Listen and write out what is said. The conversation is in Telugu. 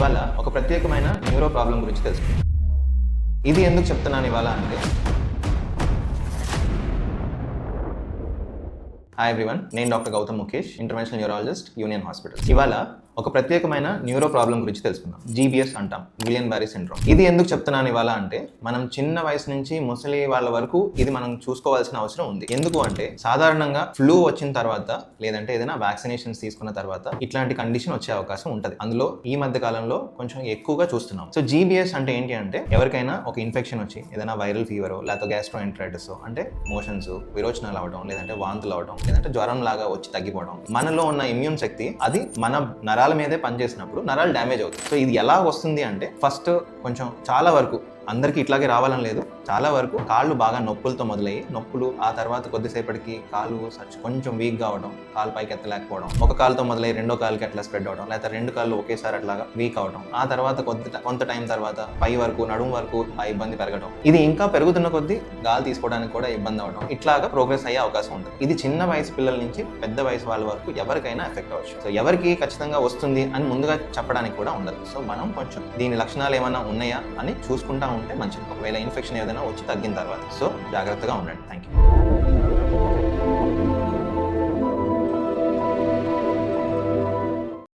ఇవాళ ఒక ప్రత్యేకమైన న్యూరో ప్రాబ్లం గురించి తెలుసుకుందాం. ఇది ఎందుకు చెప్తున్నాను ఇవాళ అంటే, హాయ్ ఎవ్రీవన్, నేను doctor Gautam Mukesh, interventional neurologist, Union hospital. ఇవాళ ఒక ప్రత్యేకమైన న్యూరో ప్రాబ్లం గురించి తెలుసుకుందాం. జీబీఎస్ అంటాం, గిలియన్ బారీ సిండ్రోమ్. ఇది ఎందుకు చెప్తున్నాను ఇవాళ అంటే, మనం చిన్న వయసు నుంచి ముసలి వాళ్ళ వరకు ఇది మనం చూసుకోవాల్సిన అవసరం ఉంది. ఎందుకు అంటే, సాధారణంగా ఫ్లూ వచ్చిన తర్వాత లేదంటే ఏదైనా వ్యాక్సినేషన్స్ తీసుకున్న తర్వాత ఇట్లాంటి కండిషన్ వచ్చే అవకాశం ఉంటుంది. అందులో ఈ మధ్య కాలంలో కొంచెం ఎక్కువగా చూస్తున్నాం. సో జీబీఎస్ అంటే ఏంటి అంటే, ఎవరికైనా ఒక ఇన్ఫెక్షన్ వచ్చి ఏదైనా వైరల్ ఫీవర్ లేకపోతే గ్యాస్ట్రోఎంటరైటిస్ అంటే మోషన్స్, విరోచనాలు అవడం, లేదంటే వాంతులు అవడం, లేదంటే జ్వరం లాగా వచ్చి తగ్గిపోవడం, మనలో ఉన్న ఇమ్యూన్ శక్తి అది మన నరాల మీదే పనిచేసినప్పుడు నరాలు డ్యామేజ్ అవుతుంది. సో ఇది ఎలా వస్తుంది అంటే, ఫస్ట్ కొంచెం చాలా వరకు అందరికీ ఇట్లాగే రావాలని లేదు, చాలా వరకు కాళ్ళు బాగా నొప్పులతో మొదలయ్యి నొప్పులు, ఆ తర్వాత కొద్దిసేపటికి కాళ్ళు కొంచెం వీక్గా అవడం, కాలు పైకి ఎత్తలేకపోవడం, ఒక కాలుతో మొదలయ్యి రెండో కాలుకి అట్లా స్ప్రెడ్ అవడం, లేకపోతే రెండు కాళ్ళు ఒకేసారి అట్లాగా వీక్ అవడం, ఆ తర్వాత కొంత టైం తర్వాత పై వరకు నడుము వరకు ఆ ఇబ్బంది పెరగడం, ఇది ఇంకా పెరుగుతున్న కొద్దీ గాలి తీసుకోవడానికి కూడా ఇబ్బంది అవడం, ఇట్లాగా ప్రోగ్రెస్ అయ్యే అవకాశం ఉంటుంది. ఇది చిన్న వయసు పిల్లల నుంచి పెద్ద వయసు వాళ్ళ వరకు ఎవరికైనా ఎఫెక్ట్ అవ్వచ్చు. సో ఎవరికి ఖచ్చితంగా వస్తుంది అని ముందుగా చెప్పడానికి కూడా ఉండదు. సో మనం కొంచెం దీని లక్షణాలు ఏమైనా ఉన్నాయా అని చూసుకుంటా ఉంటే మంచిది, ఒకవేళ ఇన్ఫెక్షన్ ఏదైనా వచ్చి తగ్గిన తర్వాత. సో జాగ్రత్తగా ఉండండి. Thank you.